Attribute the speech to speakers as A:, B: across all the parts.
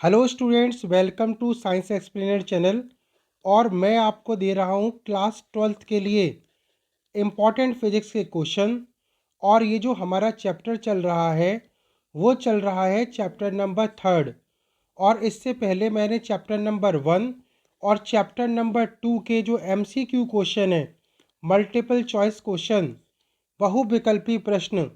A: Hello students, welcome to science explainer channel. और मैं आपको दे रहा हूँ क्लास 12th के लिए इम्पॉर्टेंट फिजिक्स के क्वेश्चन। और ये जो हमारा चैप्टर चल रहा है वो चल रहा है चैप्टर नंबर 3rd। और इससे पहले मैंने चैप्टर नंबर 1 और चैप्टर नंबर 2 के जो MCQ क्वेश्चन है, मल्टीपल चॉइस क्वेश्चन, बहुविकल्पी प्रश्न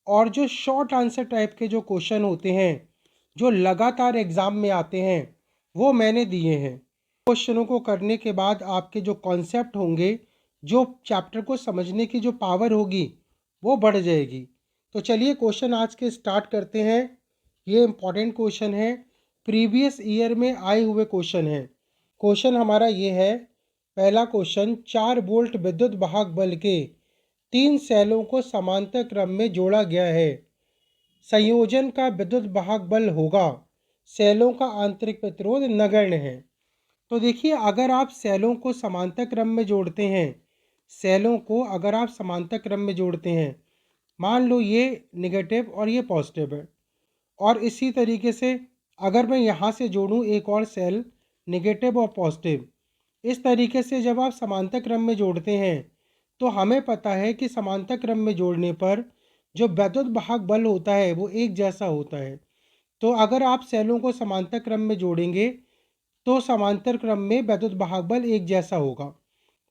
A: और जो शॉर्ट आंसर टाइप के जो क्वेश्चन होते हैं जो लगातार एग्ज़ाम में आते हैं वो मैंने दिए हैं। क्वेश्चनों को करने के बाद आपके जो कॉन्सेप्ट होंगे, जो चैप्टर को समझने की जो पावर होगी वो बढ़ जाएगी। तो चलिए क्वेश्चन आज के स्टार्ट करते हैं। ये इम्पॉर्टेंट क्वेश्चन है, प्रीवियस ईयर में आए हुए क्वेश्चन है। क्वेश्चन हमारा ये है, पहला क्वेश्चन, 4 वोल्ट विद्युत वाहक बल के 3 सेलों को समांतर क्रम में जोड़ा गया है। संयोजन का विद्युत वाहक बल होगा। सेलों का आंतरिक प्रतिरोध नगण्य है। तो देखिए, अगर आप सेलों को समांतर क्रम में जोड़ते हैं, सेलों को अगर आप समांतर क्रम में जोड़ते हैं, मान लो ये नेगेटिव और ये पॉजिटिव है, और इसी तरीके से अगर मैं यहाँ से जोड़ूँ एक और सेल, नेगेटिव और पॉजिटिव, इस तरीके से जब आप समांतर क्रम में जोड़ते हैं तो हमें पता है कि समांतर क्रम में जोड़ने पर जो वैद्युत वाहक बल होता है वो एक जैसा होता है। तो अगर आप सेलों को समांतर क्रम में जोड़ेंगे तो समांतर क्रम में वैद्युत वाहक बल एक जैसा होगा।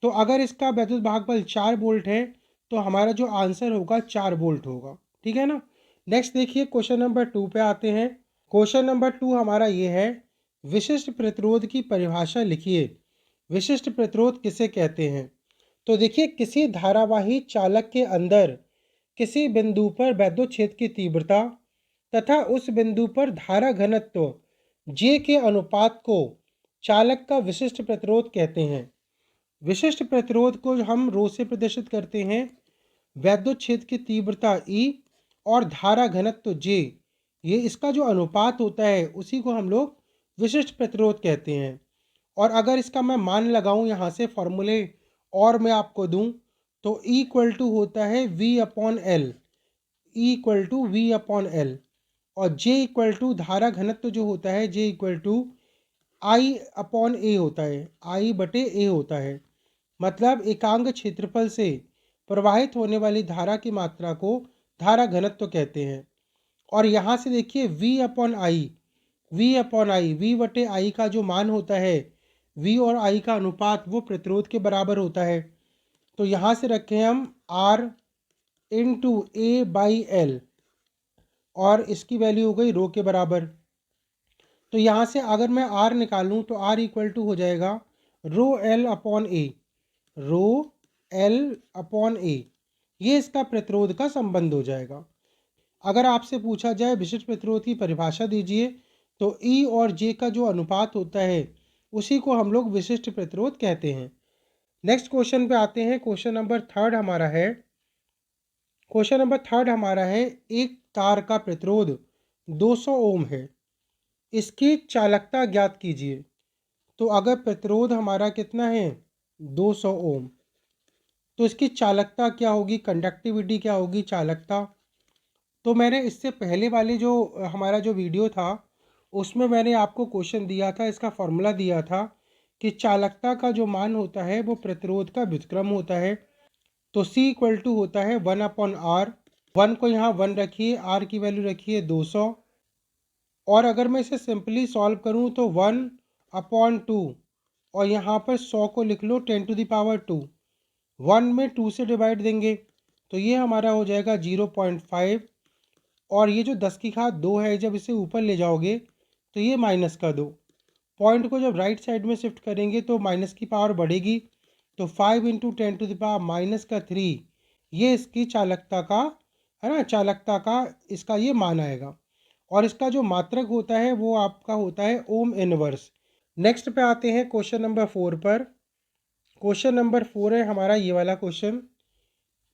A: तो अगर इसका वैद्युत वाहक बल 4 वोल्ट है तो हमारा जो आंसर होगा 4 वोल्ट होगा। ठीक है ना। नेक्स्ट देखिए, क्वेश्चन नंबर 2 पे आते हैं। क्वेश्चन नंबर 2 हमारा ये है, विशिष्ट प्रतिरोध की परिभाषा लिखिए। विशिष्ट प्रतिरोध किसे कहते हैं? तो देखिए, किसी धारावाही चालक के अंदर किसी बिंदु पर वैद्युत क्षेत्र की तीव्रता तथा उस बिंदु पर धारा घनत्व J के अनुपात को चालक का विशिष्ट प्रतिरोध कहते हैं। विशिष्ट प्रतिरोध को हम रो से प्रदर्शित करते हैं, वैद्युत क्षेत्र की तीव्रता E और धारा घनत्व J, ये इसका जो अनुपात होता है उसी को हम लोग विशिष्ट प्रतिरोध कहते हैं। और अगर इसका मैं मान लगाऊं यहाँ से फॉर्मूले और मैं आपको दूं, तो E इक्वल टू होता है V/L, E equal to V/L, और J इक्वल टू धारा घनत्व जो होता है J इक्वल टू I/A होता है, I/A होता है। मतलब एकांक क्षेत्रफल से प्रवाहित होने वाली धारा की मात्रा को धारा घनत्व कहते हैं। और यहाँ से देखिए V/I का जो मान होता है, V और I का अनुपात वो प्रतिरोध के बराबर होता है। तो यहाँ से रखें हम R इंटू A/L, और इसकी वैल्यू हो गई रो के बराबर। तो यहाँ से अगर मैं R निकालूँ तो R इक्वल टू हो जाएगा ρL/A, ρL/A। ये इसका प्रतिरोध का संबंध हो जाएगा। अगर आपसे पूछा जाए विशिष्ट प्रतिरोध की परिभाषा दीजिए, तो E और J का जो अनुपात होता है उसी को हम लोग विशिष्ट प्रतिरोध कहते हैं। नेक्स्ट क्वेश्चन पे आते हैं। क्वेश्चन नंबर 3 हमारा है, एक तार का प्रतिरोध 200 ओम है, इसकी चालकता ज्ञात कीजिए। तो अगर प्रतिरोध हमारा कितना है 200 ओम, तो इसकी चालकता क्या होगी, कंडक्टिविटी क्या होगी, चालकता। तो मैंने इससे पहले वाले जो हमारा जो वीडियो था उसमें मैंने आपको क्वेश्चन दिया था, इसका फॉर्मूला दिया था कि चालकता का जो मान होता है वो प्रतिरोध का व्युत्क्रम होता है। तो C इक्वल टू होता है 1/R। 1 को यहाँ 1 रखिए, R की वैल्यू रखिए 200। और अगर मैं इसे सिंपली सॉल्व करूँ तो 1/2, और यहाँ पर 100 को लिख लो 10⁻²। 1 में 2 से डिवाइड देंगे तो ये हमारा हो जाएगा 0.5। और ये जो 10 की घात 2 है, जब इसे ऊपर ले जाओगे तो ये माइनस का 2। पॉइंट को जब राइट साइड में शिफ्ट करेंगे तो माइनस की पावर बढ़ेगी, तो 5 × 10⁻³ ये इसकी चालकता का है ना, चालकता का इसका ये मान आएगा। और इसका जो मात्रक होता है वो आपका होता है ओम इनवर्स। नेक्स्ट पे आते हैं क्वेश्चन नंबर 4 पर। क्वेश्चन नंबर 4 है हमारा ये वाला क्वेश्चन,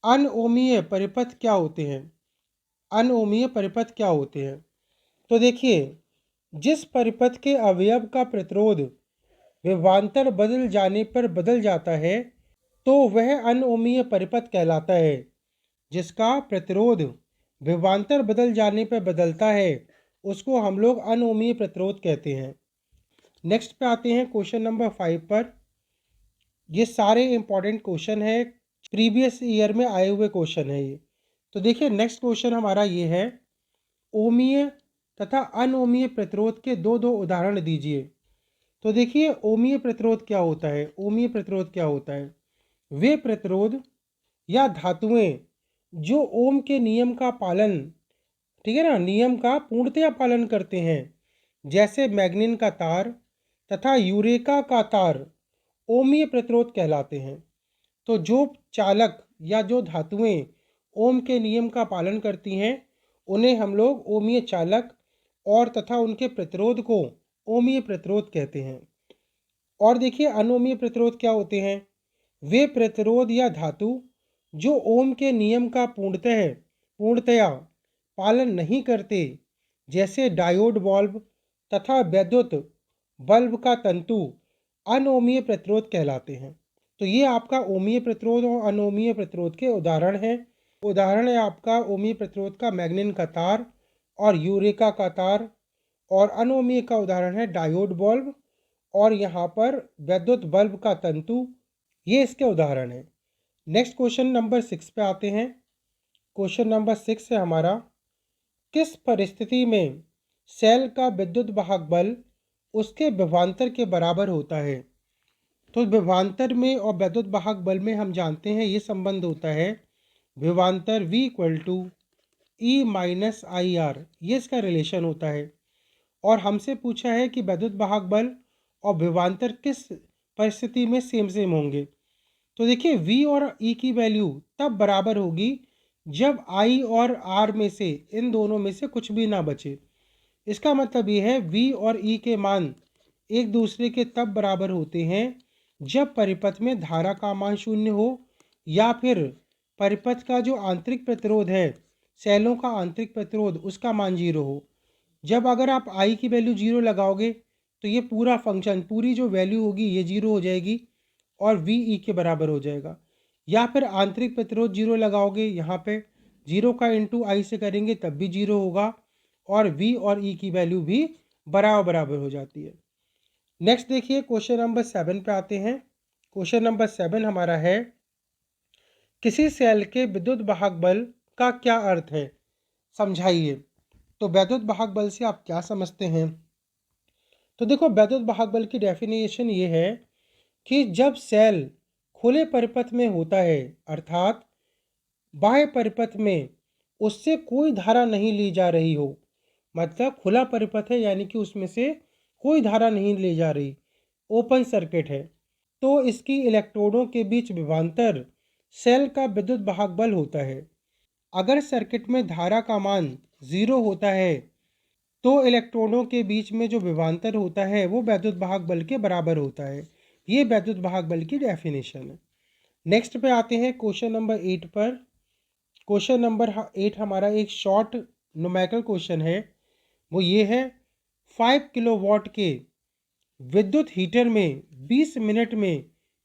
A: अनओमीय परिपथ क्या होते हैं? अनओमीय परिपथ क्या होते हैं? तो देखिए, जिस परिपथ के अवयव का प्रतिरोध विभवांतर बदल जाने पर बदल जाता है तो वह अनओमीय परिपथ कहलाता है। जिसका प्रतिरोध विभवांतर बदल जाने पर बदलता है उसको हम लोग अनोमीय प्रतिरोध कहते हैं। नेक्स्ट पे आते हैं क्वेश्चन नंबर 5 पर। ये सारे इंपॉर्टेंट क्वेश्चन है, प्रीवियस ईयर में आए हुए क्वेश्चन है ये। तो देखिए नेक्स्ट क्वेश्चन हमारा ये है, ओमीय तथा अनोमीय प्रतिरोध के दो दो उदाहरण दीजिए। तो देखिए ओमीय प्रतिरोध क्या होता है, ओमीय प्रतिरोध क्या होता है, वे प्रतिरोध या धातुएं जो ओम के नियम का पालन, ठीक है ना, नियम का पूर्णतया पालन करते हैं, जैसे मैग्नीन का तार तथा यूरेका का तार ओमीय प्रतिरोध कहलाते हैं। तो जो चालक या जो धातुएं ओम के नियम का पालन करती हैं उन्हें हम लोग ओमीय चालक और तथा उनके प्रतिरोध को ओमीय प्रतिरोध कहते हैं। और देखिए अनोमीय प्रतिरोध क्या होते हैं, वे प्रतिरोध या धातु जो ओम के नियम का पूर्णतया पालन नहीं करते, जैसे डायोड बल्ब तथा विद्युत बल्ब का तंतु अनोमीय प्रतिरोध कहलाते हैं। तो ये आपका ओमीय प्रतिरोध और अनोमीय प्रतिरोध के उदाहरण हैं। उदाहरण है आपका ओमीय प्रतिरोध का मैग्नीन का तार और यूरेका का तार, और अनोमीय का उदाहरण है डायोड बल्ब और यहाँ पर विद्युत बल्ब का तंतु, ये इसके उदाहरण हैं। नेक्स्ट क्वेश्चन नंबर 6 पे आते हैं। क्वेश्चन नंबर 6 है हमारा, किस परिस्थिति में सेल का विद्युत वाहक बल उसके विभवांतर के बराबर होता है। तो विभवांतर में और विद्युत वाहक बल में हम जानते हैं ये संबंध होता है, विभवांतर V equal to E minus I R, ये इसका रिलेशन होता है। और हमसे पूछा है कि विद्युत वाहक बल और विभवांतर किस परिस्थिति में सेम होंगे। तो देखिए V और E की वैल्यू तब बराबर होगी जब I और R में से, इन दोनों में से कुछ भी ना बचे। इसका मतलब ये है V और E के मान एक दूसरे के तब बराबर होते हैं जब परिपथ में धारा का मान शून्य हो, या फिर परिपथ का जो आंतरिक प्रतिरोध है, सेलों का आंतरिक प्रतिरोध, उसका मान 0 हो। जब अगर आप I की वैल्यू 0 लगाओगे तो ये पूरा फंक्शन, पूरी जो वैल्यू होगी ये 0 हो जाएगी और V E के बराबर हो जाएगा। या फिर आंतरिक प्रतिरोध 0 लगाओगे, यहाँ पे 0 का इंटू I से करेंगे तब भी 0 होगा और V और E की वैल्यू भी बराबर हो जाती है। नेक्स्ट देखिए क्वेश्चन नंबर 7 पे आते हैं। क्वेश्चन नंबर 7 हमारा है, किसी सेल के विद्युत वाहक बल का क्या अर्थ है, समझाइए। तो विद्युत वाहक बल से आप क्या समझते हैं। तो देखो विद्युत वाहक बल की डेफिनेशन ये है कि जब सेल खुले परिपथ में होता है, अर्थात बाह्य परिपथ में उससे कोई धारा नहीं ली जा रही हो, मतलब खुला परिपथ है यानी कि उसमें से कोई धारा नहीं ली जा रही, ओपन सर्किट है, तो इसकी इलेक्ट्रोडों के बीच विभवांतर सेल का विद्युत वाहक बल होता है। अगर सर्किट में धारा का मान 0 होता है तो इलेक्ट्रोडों के बीच में जो विभवांतर होता है वो विद्युत वाहक बल के बराबर होता है। ये विद्युत वाहक बल की डेफिनेशन है। नेक्स्ट पे आते हैं क्वेश्चन नंबर 8 पर। क्वेश्चन नंबर 8 हमारा एक शॉर्ट न्यूमेरिकल क्वेश्चन है। वो ये है, 5 किलोवाट के विद्युत हीटर में 20 मिनट में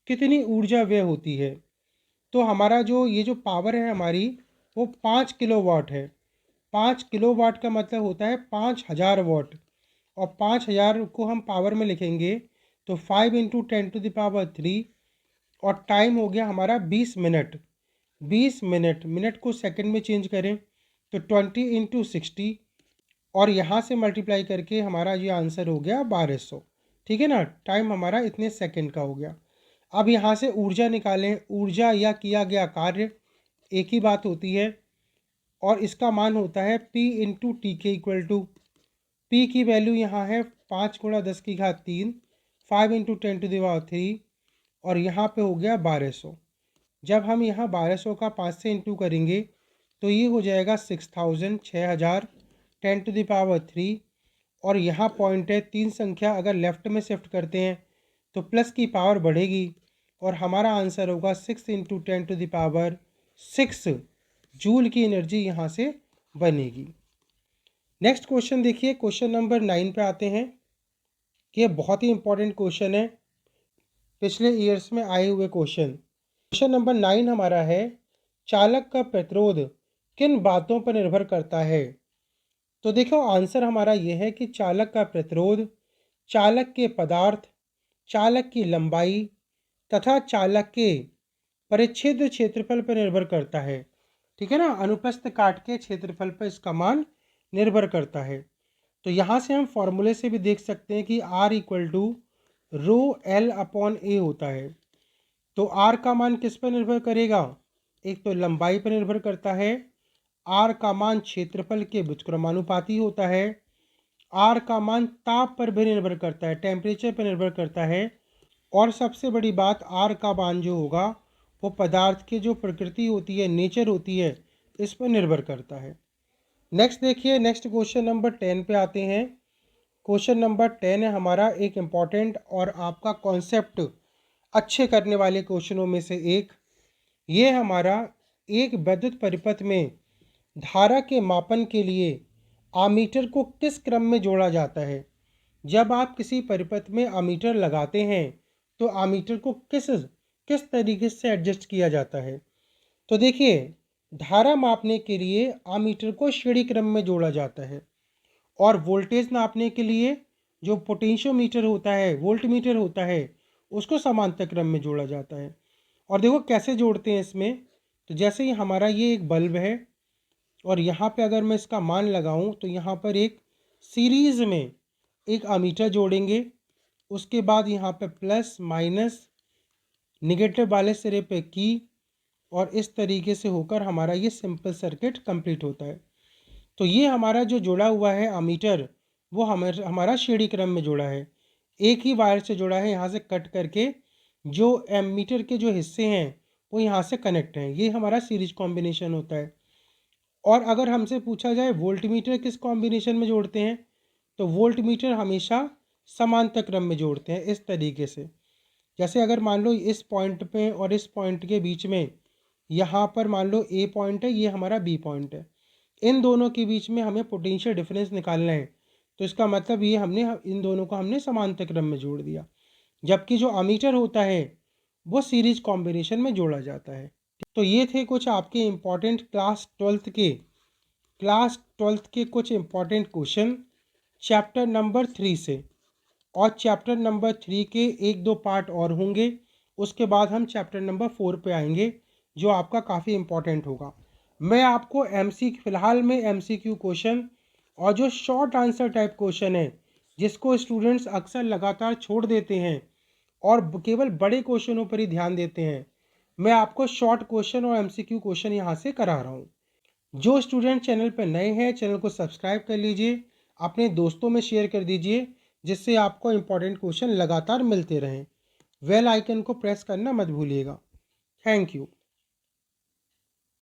A: कितनी ऊर्जा व्यय होती है। तो हमारा जो ये जो पावर है हमारी वो 5 किलोवाट है। 5 किलोवाट का मतलब होता है 5000 वाट, और 5000 को हम पावर में लिखेंगे तो 5 इंटू 10⁻³ और टाइम हो गया हमारा 20 मिनट। 20 मिनट, मिनट को सेकंड में चेंज करें तो 20 इंटू 60 और यहाँ से मल्टीप्लाई करके हमारा ये आंसर हो गया 1200। ठीक है ना, टाइम हमारा इतने सेकंड का हो गया। अब यहाँ से ऊर्जा निकालें, ऊर्जा या किया गया कार्य एक ही बात होती है और इसका मान होता है P इंटू टी के इक्वल टू, P की वैल्यू यहाँ है 5 गुणा 10⁻³ 5 इंटू 10⁻³ और यहाँ पे हो गया 1200। जब हम यहाँ 1200 का 5 से इंटू करेंगे तो ये हो जाएगा 6000, 6000 10⁻³ और यहाँ पॉइंट है, 3 संख्या अगर लेफ़्ट में शिफ्ट करते हैं तो प्लस की पावर बढ़ेगी और हमारा आंसर होगा 6 इंटू 10⁻6 जूल की एनर्जी यहाँ से बनेगी। नेक्स्ट क्वेश्चन देखिए, क्वेश्चन नंबर 9 पे आते हैं। ये बहुत ही इंपॉर्टेंट क्वेश्चन है, पिछले ईयर्स में आए हुए क्वेश्चन। क्वेश्चन नंबर 9 हमारा है, चालक का प्रतिरोध किन बातों पर निर्भर करता है। तो देखो आंसर हमारा ये है कि चालक का प्रतिरोध, चालक के पदार्थ, चालक की लंबाई तथा चालक के परिच्छेद क्षेत्रफल पर निर्भर करता है। ठीक है ना, अनुप्रस्थ काट के क्षेत्रफल पर इसका मान निर्भर करता है। तो यहाँ से हम फॉर्मूले से भी देख सकते हैं कि R equal to rho L upon A होता है। तो R का मान किस पर निर्भर करेगा? एक तो लंबाई पर निर्भर करता है, R का मान क्षेत्रफल के व्युत्क्रमानुपाती होता है, R का मान ताप पर भी निर्भर करता है, टेम्परेचर पर निर्भर करता है, और सबसे बड़ी बात R का मान जो होगा वो पदार्थ की जो प्रकृति होती है, नेचर होती है, इस पर निर्भर करता है। नेक्स्ट देखिए, नेक्स्ट क्वेश्चन नंबर 10 पे आते हैं। क्वेश्चन नंबर 10 है हमारा एक इम्पॉर्टेंट और आपका कॉन्सेप्ट अच्छे करने वाले क्वेश्चनों में से एक। ये हमारा एक विद्युत परिपथ में धारा के मापन के लिए आमीटर को किस क्रम में जोड़ा जाता है। जब आप किसी परिपथ में आमीटर लगाते हैं तो आमीटर को किस तरीके से एडजस्ट किया जाता है। तो देखिए, धारा मापने के लिए आमीटर को श्रेणी क्रम में जोड़ा जाता है और वोल्टेज नापने के लिए जो पोटेंशियोमीटर होता है, वोल्टमीटर होता है, उसको समांतर क्रम में जोड़ा जाता है। और देखो कैसे जोड़ते हैं इसमें। तो जैसे ही हमारा ये एक बल्ब है और यहाँ पे अगर मैं इसका मान लगाऊं तो यहाँ पर एक सीरीज़ में एक अमीटर जोड़ेंगे, उसके बाद यहाँ पे प्लस माइनस निगेटिव वाले सिरे पे की, और इस तरीके से होकर हमारा ये सिंपल सर्किट कंप्लीट होता है। तो ये हमारा जो जुड़ा हुआ है अमीटर, वो हमारा श्रेणी क्रम में जुड़ा है, एक ही वायर से जुड़ा है। यहाँ से कट करके जो एमीटर के जो हिस्से हैं वो यहाँ से कनेक्ट हैं, ये हमारा सीरीज कॉम्बिनेशन होता है। और अगर हमसे पूछा जाए वोल्टमीटर किस कॉम्बिनेशन में जोड़ते हैं, तो वोल्टमीटर हमेशा समांतर क्रम में जोड़ते हैं इस तरीके से। जैसे अगर मान लो इस पॉइंट पे और इस पॉइंट के बीच में यहाँ पर मान लो ए पॉइंट है, ये हमारा बी पॉइंट है, इन दोनों के बीच में हमें पोटेंशियल डिफरेंस निकालना है। तो इसका मतलब ये हमने इन दोनों को हमने समांतर क्रम में जोड़ दिया, जबकि जो अमीटर होता है वो सीरीज कॉम्बिनेशन में जोड़ा जाता है। तो ये थे कुछ आपके इम्पॉर्टेंट क्लास ट्वेल्थ के कुछ इम्पॉर्टेंट क्वेश्चन चैप्टर नंबर 3 से। और चैप्टर नंबर 3 के एक दो पार्ट और होंगे, उसके बाद हम चैप्टर नंबर 4 पे आएंगे जो आपका काफ़ी इम्पॉर्टेंट होगा। मैं आपको फ़िलहाल में MCQ क्वेश्चन और जो शॉर्ट आंसर टाइप क्वेश्चन है जिसको स्टूडेंट्स अक्सर लगातार छोड़ देते हैं और केवल बड़े क्वेश्चनों पर ही ध्यान देते हैं, मैं आपको शॉर्ट क्वेश्चन और MCQ क्वेश्चन यहाँ से करा रहा हूँ। जो स्टूडेंट चैनल पर नए हैं, चैनल को सब्सक्राइब कर लीजिए, अपने दोस्तों में शेयर कर दीजिए, जिससे आपको इम्पॉर्टेंट क्वेश्चन लगातार मिलते रहें। बेल आइकन को प्रेस करना मत भूलिएगा। Thank you.